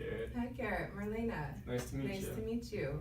Garrett. Hi, Garrett. Marlena. Nice to meet you. Nice to meet you.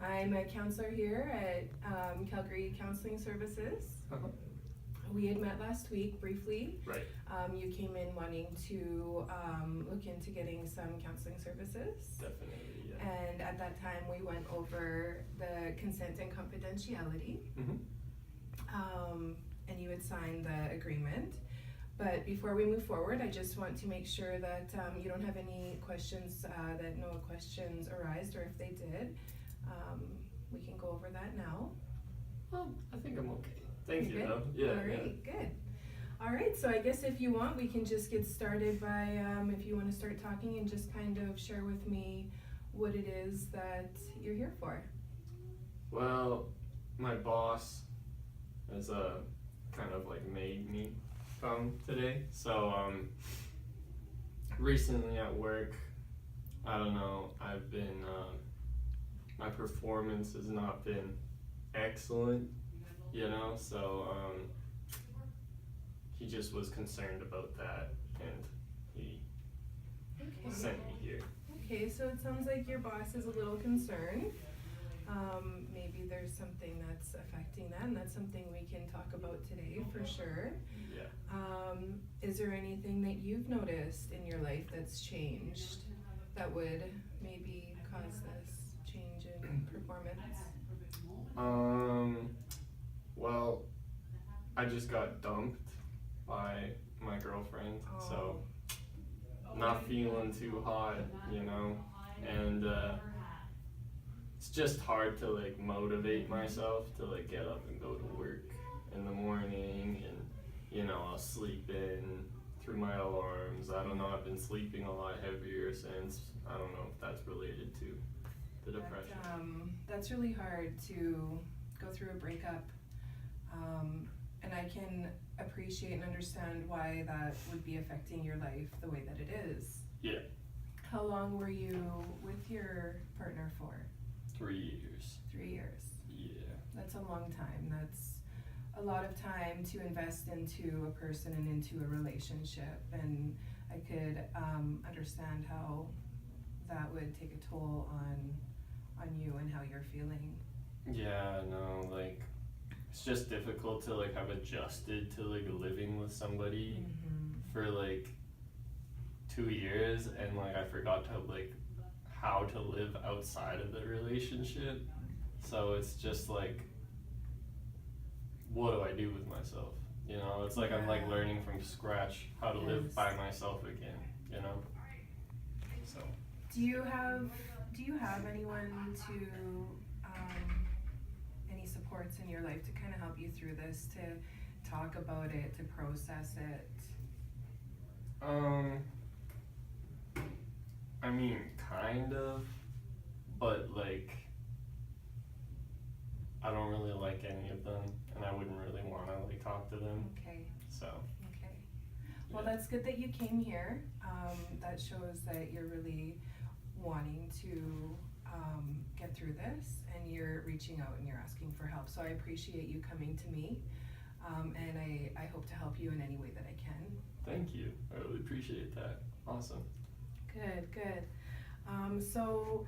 I'm a counselor here at Calgary Counseling Services. Uh-huh. We had met last week briefly. Right. You came in wanting to look into getting some counseling services. Definitely, yeah. And at that time, we went over the consent and confidentiality. Mm-hmm. And you had signed the agreement. But before we move forward, I just want to make sure that you don't have any questions, that no questions arised, or if they did, we can go over that now. Well, I think I'm okay. Thank you, Good? though. Yeah. All right, good. All right, so I guess if you want, we can just get started by, if you want to start talking and just kind of share with me what it is that you're here for. Well, my boss has kind of like made me come today. So recently at work, I don't know, I've been my performance has not been excellent, you know, so he just was concerned about that and he sent me here. Okay, so it sounds like your boss is a little concerned. Maybe there's something that's affecting that, and that's something we can talk about today for sure. Yeah. Is there anything that you've noticed in your life that's changed that would maybe cause this change in performance? Well, I just got dumped by my girlfriend, so not feeling too hot, you know, and it's just hard to like motivate myself to like get up and go to work in the morning, and you know, I'll sleep in through my alarms. I don't know, I've been sleeping a lot heavier since. I don't know if that's related to the depression. That's really hard to go through a breakup, and I can appreciate and understand why that would be affecting your life the way that it is. Yeah. How long were you with your partner for? 3 years. 3 years. Yeah. That's a long time. That's a lot of time to invest into a person and into a relationship, and I could understand how that would take a toll on you and how you're feeling. Yeah, no, like it's just difficult to like have adjusted to like living with somebody for like 2 years, and like I forgot to like how to live outside of the relationship. So it's just like, what do I do with myself? You know, it's like I'm like learning from scratch how to live by myself again, you know? So Do you have anyone to any supports in your life to kind of help you through this, to talk about it, to process it? I mean, kind of, but like I don't really like any of them, and I wouldn't really want to like talk to them. Okay. So. Okay. Well, Yeah. that's good that you came here. That shows that you're really wanting to get through this, and you're reaching out and you're asking for help. So I appreciate you coming to me, and I hope to help you in any way that I can. Thank you. I really appreciate that. Awesome. Good, good. So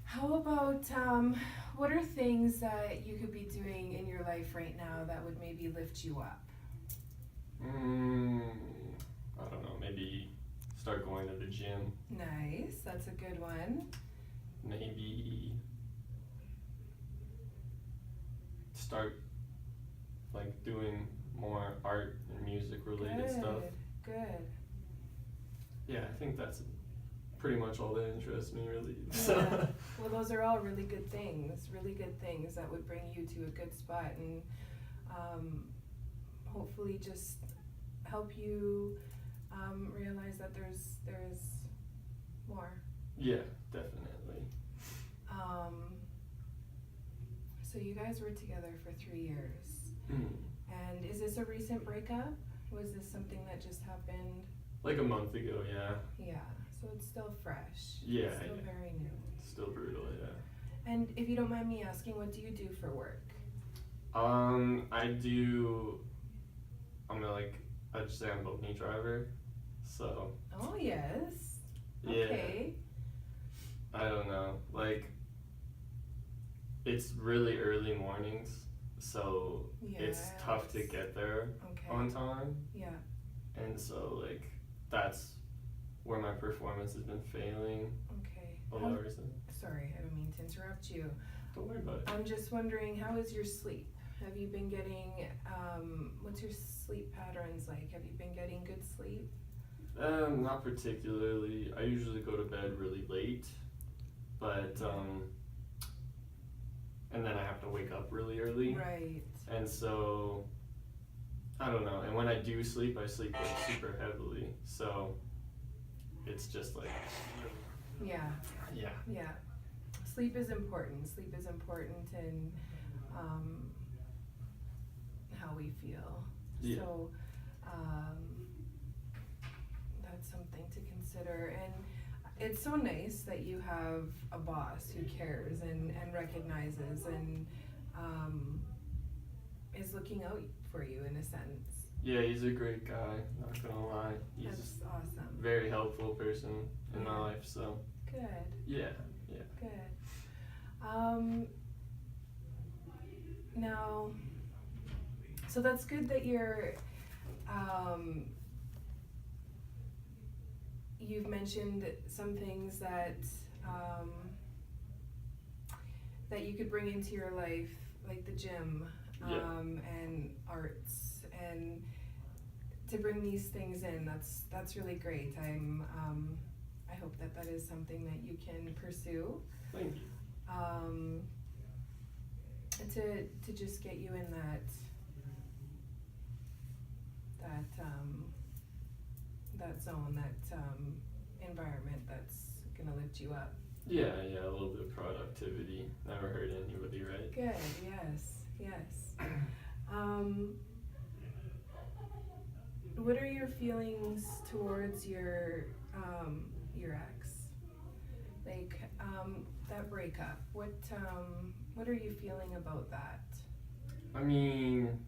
how about, what are things that you could be doing in your life right now that would maybe lift you up? I don't know, maybe start going to the gym. Nice, that's a good one. Maybe start like doing more art and music related stuff. Good. Yeah, I think that's pretty much all that interests me, really. Yeah. Well, those are all really good things that would bring you to a good spot, and hopefully just help you realize that there's more. Yeah, definitely. So you guys were together for 3 years. Mm. And is this a recent breakup? Was this something that just happened? Like a month ago, yeah. Yeah, so it's still fresh. Yeah, It's still yeah. very new. Still brutal, yeah. And if you don't mind me asking, what do you do for work? I'm a Zamboni driver, so. Oh, yes. Yeah. Okay. it's really early mornings, so it's tough to get there on time. Yeah. And so like that's where my performance has been failing. Okay. A lot of reason. Sorry, I don't mean to interrupt you. Don't worry about it. I'm just wondering, how is your sleep? Have you been getting, what's your sleep patterns like? Have you been getting good sleep? Not particularly. I usually go to bed really late, but and then I have to wake up really early. Right. And so I don't know. And when I do sleep, I sleep like super heavily. So it's just like Yeah. Sleep is important. Sleep is important in how we feel. Yeah. So that's something to consider. And it's so nice that you have a boss who cares and recognizes and is looking out for you in a sense. Yeah, he's a great guy, not gonna lie. He's That's awesome. a very helpful person in my life, so. Good. Yeah. Good. Now, so that's good that you're, you've mentioned some things that, that you could bring into your life, like the gym, and arts, and to bring these things in, that's really great. I hope that is something that you can pursue. Thank you. To just get you in that zone, that environment that's gonna lift you up. Yeah, a little bit of productivity. Never hurt anybody, right? Good, yes. What are your feelings towards your ex? Like, that breakup, what are you feeling about that? I mean,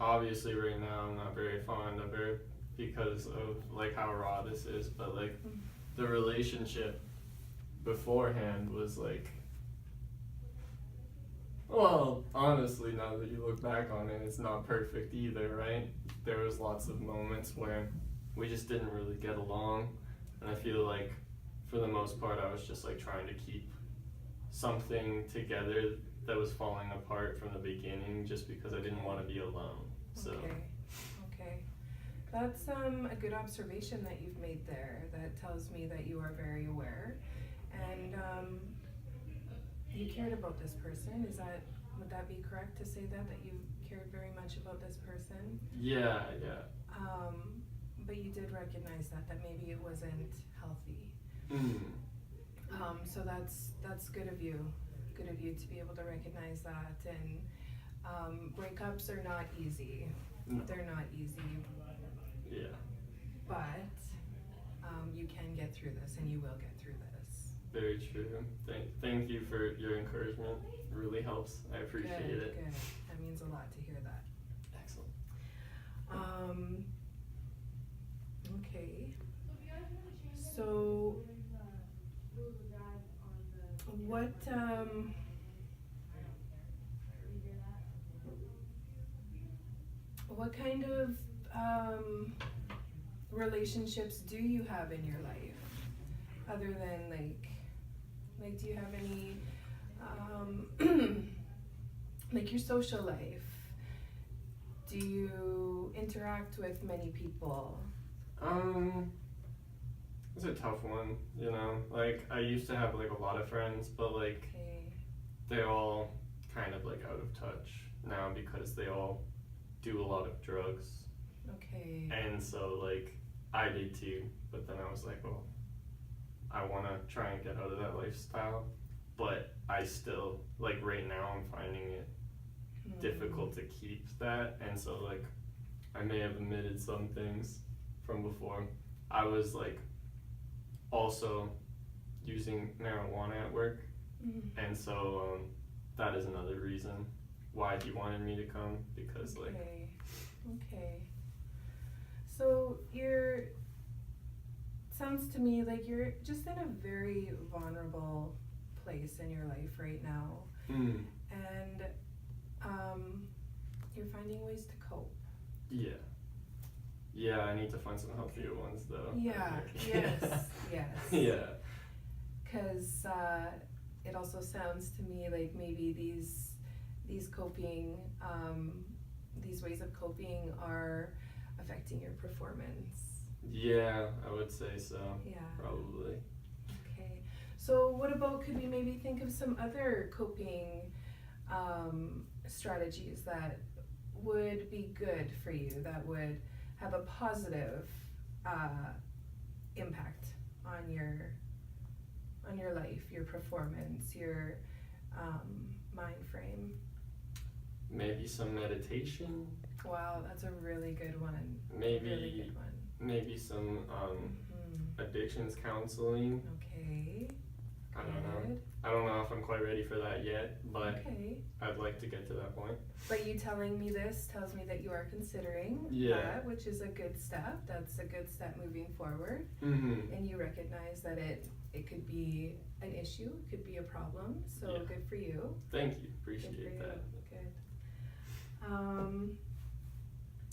obviously right now I'm not very fond of her because of like how raw this is, but like the relationship beforehand was like, well, honestly, now that you look back on it, it's not perfect either, right? There was lots of moments where we just didn't really get along, and I feel like for the most part I was just like trying to keep something together that was falling apart from the beginning just because I didn't want to be alone. So Okay. That's a good observation that you've made there. That tells me that you are very aware and you cared about this person. Would that be correct to say that you cared very much about this person? Yeah. But you did recognize that maybe it wasn't healthy. So that's good of you. Good of you to be able to recognize that. And breakups are not easy. No. They're not easy. Yeah. But you can get through this, and you will get through this. Very true. Thank you for your encouragement. It really helps. I appreciate it. Good. That means a lot to hear that. Excellent. Okay. So, what kind of relationships do you have in your life, other than like do you have any like your social life? Do you interact with many people? It's a tough one, you know. Like I used to have like a lot of friends, but like they're all kind of like out of touch now because they all do a lot of drugs. Okay. And so like I did too, but then I was like, well, I want to try and get out of that lifestyle, but I still like right now I'm finding it difficult to keep that, and so like I may have omitted some things from before. I was like also using marijuana at work, and so that is another reason why he wanted me to come, because like okay. So sounds to me like you're just in a very vulnerable place in your life right now, Mm. and you're finding ways to cope. Yeah. Yeah, I need to find some healthier ones though. Yeah, I think. yes, yes. Yeah. Because it also sounds to me like maybe these coping, these ways of coping are affecting your performance. Yeah, I would say so. Yeah. Probably. Okay. So what about, could we maybe think of some other coping strategies that would be good for you, that would have a positive impact on your life, your performance, your mind frame? Maybe some meditation. Wow, that's a really good one. Maybe Really good one. maybe some addictions counseling. Okay. I don't know. Good. I don't know if I'm quite ready for that yet, but Okay. I'd like to get to that point. But you telling me this tells me that you are considering Yeah. that, which is a good step. That's a good step moving forward. Mm-hmm. And you recognize that it could be an issue, it could be a problem. So Yeah. good for you. Thank you. Good for Appreciate you. that. Good.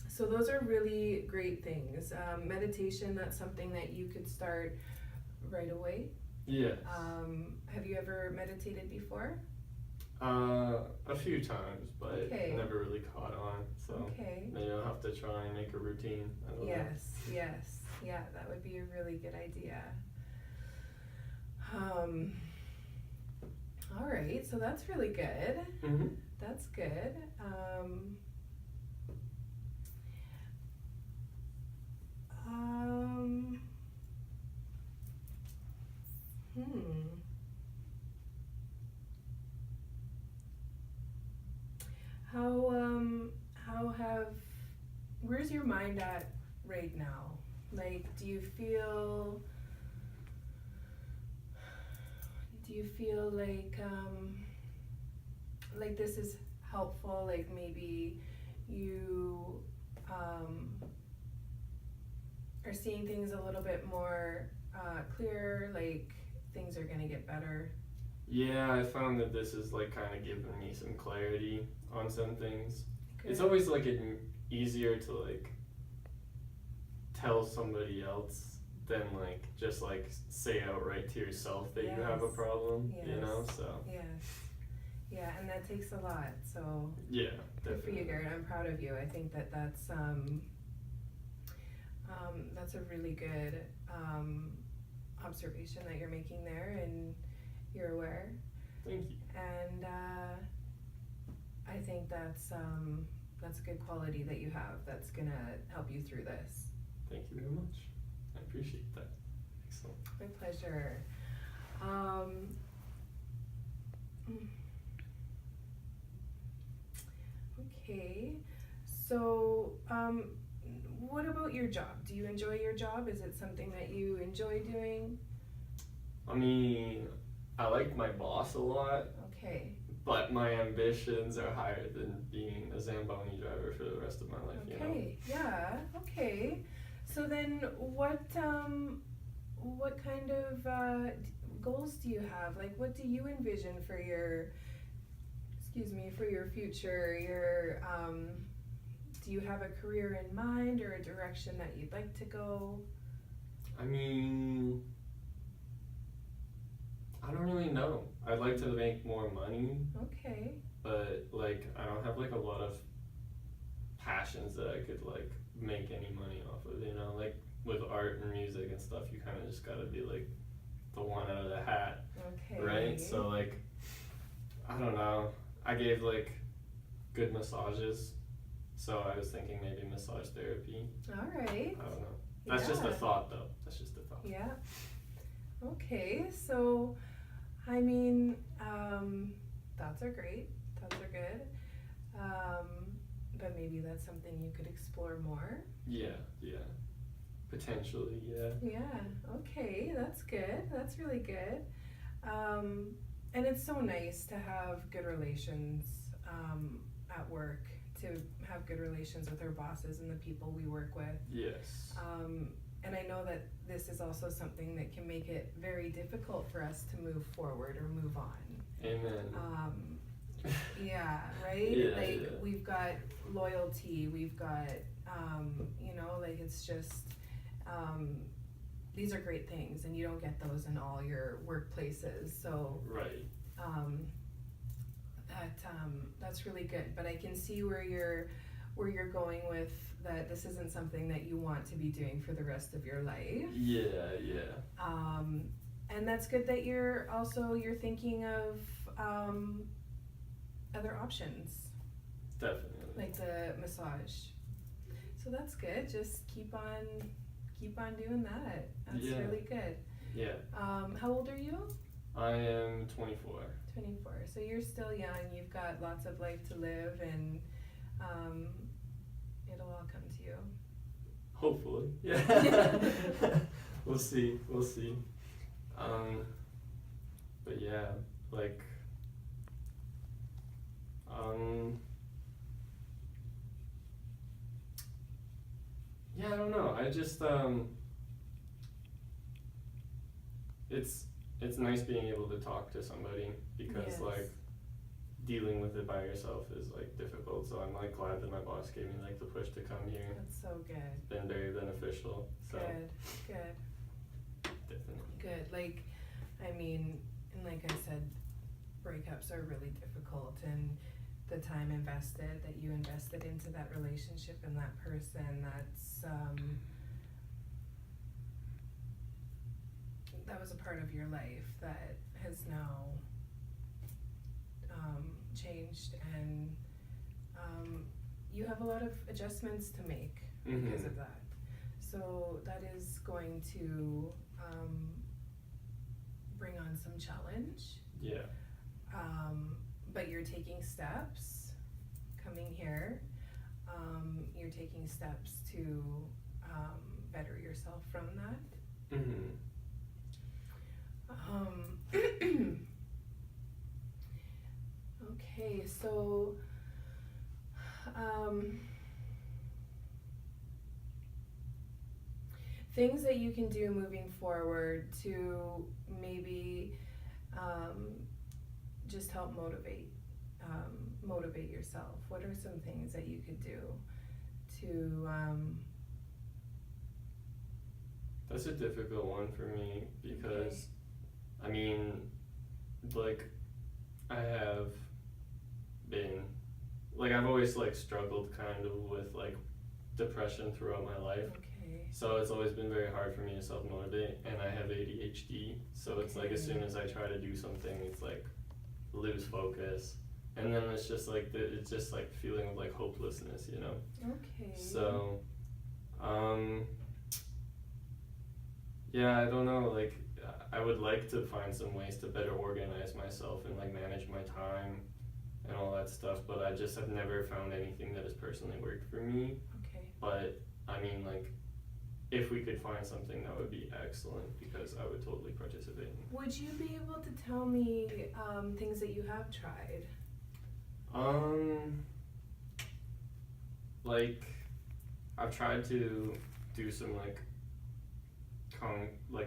So those are really great things. Meditation, that's something that you could start right away. Yes. Have you ever meditated before? A few times, but Okay. never really caught on. So Okay. maybe I'll have to try and make a routine. I don't know. Yes, yes. Yeah, that would be a really good idea. All right, so that's really good. Mm-hmm. That's good. Where's your mind at right now? Like, do you feel like this is helpful? Like maybe you are seeing things a little bit more clear, like things are gonna get better? Yeah, I found that this is like kind of giving me some clarity on some things. Good. It's always like easier to like tell somebody else than like just like say outright to yourself that you have a Yes. problem, you know, Yes. so Yes. Yeah, and that takes a lot, so yeah, good for you, definitely. Garrett. I'm proud of you. I think that's a really good observation that you're making there, and you're aware. Thank you. And I think that's a good quality that you have that's gonna help you through this. Thank you very much. I appreciate that. Excellent. My pleasure. Okay, so what about your job? Do you enjoy your job? Is it something that you enjoy doing? I mean, I like my boss a lot, Okay. but my ambitions are higher than being a Zamboni driver for the rest of my life, you know? Okay, yeah, okay. So then what kind of goals do you have? Like, what do you envision for your future? Do you have a career in mind or a direction that you'd like to go? I mean, I don't really know. I'd like to make more money, Okay. but like I don't have like a lot of passions that I could like make any money off of, you know? Like with art and music and stuff, you kind of just gotta be like the one out of the hat, Okay. right? So like, I don't know. I gave like good massages, so I was thinking maybe massage therapy. All right. I don't know. That's just a Yeah. thought though. That's just a thought. Yeah. Okay, so I mean, thoughts are great. Thoughts are good. But maybe that's something you could explore more. Yeah, yeah. Potentially, yeah. Yeah, okay, that's good. That's really good. And it's so nice to have good relations at work, to have good relations with our bosses and the people we work with. Yes. and I know that this is also something that can make it very difficult for us to move forward or move on. Amen. Yeah, right? Yeah, like yeah. we've got loyalty, we've got, you know, like it's just, these are great things and you don't get those in all your workplaces. So Right. That's really good. But I can see where you're going with that. This isn't something that you want to be doing for the rest of your life. Yeah, yeah. And that's good that you're thinking of other options, Definitely. like the massage. So that's good. Just keep on doing that. That's Yeah. really good. Yeah. How old are you? I am 24. 24. So you're still young. You've got lots of life to live, and it'll all come to you. Hopefully. Yeah. We'll see. But yeah, like, yeah, I don't know. I just, it's nice being able to talk to somebody because Yes. like dealing with it by yourself is like difficult. So I'm like glad that my boss gave me like the push to come here. That's so good. It's been very beneficial. So Good. definitely. Good. Like, I mean, and like I said, breakups are really difficult, and the time that you invested into that relationship and that person, that was a part of your life that has now changed, and you have a lot of adjustments to make because of that. So that is going to bring on some challenge. Yeah. But you're taking steps coming here. You're taking steps to better yourself from that. Okay, so things that you can do moving forward to maybe just help motivate yourself. What are some things that you could do to That's a difficult one for me because, I mean, like, I have been, like, I've always, like, struggled kind of with, like, depression throughout my life. Okay. So it's always been very hard for me to self-motivate, and I have ADHD, so it's like as soon as I try to do something, it's like lose focus, and then it's just like it's just like feeling of like hopelessness, you know. Okay. So, yeah, I don't know. Like, I would like to find some ways to better organize myself and like manage my time and all that stuff, but I just have never found anything that has personally worked for me. Okay. But I mean, like, if we could find something, that would be excellent because I would totally participate. Would you be able to tell me things that you have tried? Like, I've tried to do some like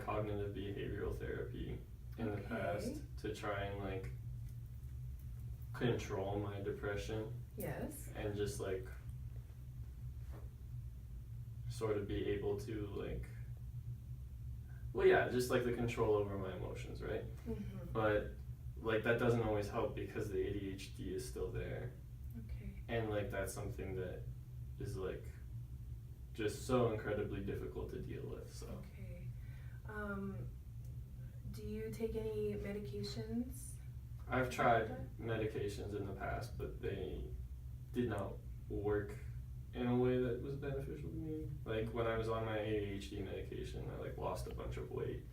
cognitive behavioral therapy in the past to try and like control my depression. Yes. And just like sort of be able to like, well, yeah, just like the control over my emotions, right? Mm-hmm. But like that doesn't always help because the ADHD is still there. Okay. And like that's something that is like just so incredibly difficult to deal with. So. Okay. Do you take any medications? I've tried medications in the past, but they did not work in a way that was beneficial to me. Like when I was on my ADHD medication, I like lost a bunch of weight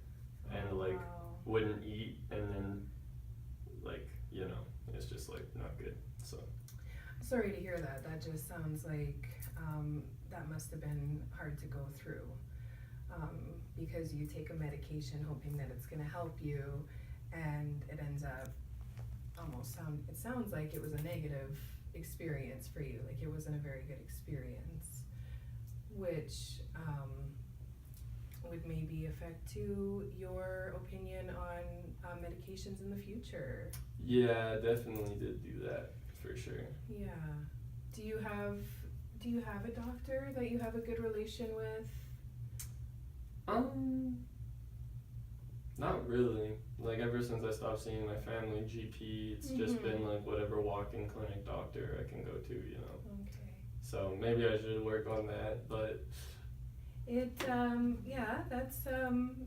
and like wouldn't eat, and then like, you know, it's just like not good. So sorry to hear that. That just sounds like that must have been hard to go through, because you take a medication hoping that it's going to help you, and it ends up it sounds like it was a negative experience for you. Like it wasn't a very good experience, which would maybe affect to your opinion on medications in the future. Yeah, I definitely did do that for sure. Yeah. Do you have a doctor that you have a good relation with? Not really. Like ever since I stopped seeing my family GP, it's just been like whatever walk-in clinic doctor I can go to, you know. Okay. So maybe I should work on that, but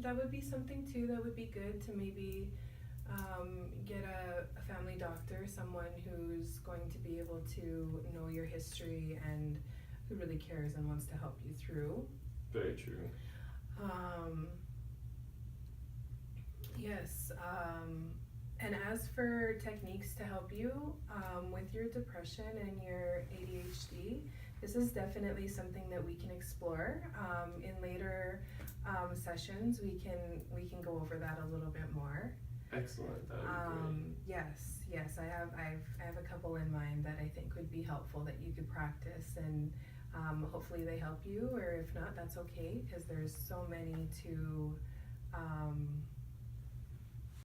that would be something too. That would be good to maybe get a family doctor, someone who's going to be able to know your history and who really cares and wants to help you through. very true. Yes, and as for techniques to help you with your depression and your ADHD, this is definitely something that we can explore in later sessions. We can go over that a little bit more. Excellent. That would be great. Yes, I have a couple in mind that I think would be helpful that you could practice, and hopefully they help you, or if not, that's okay, because there's so many to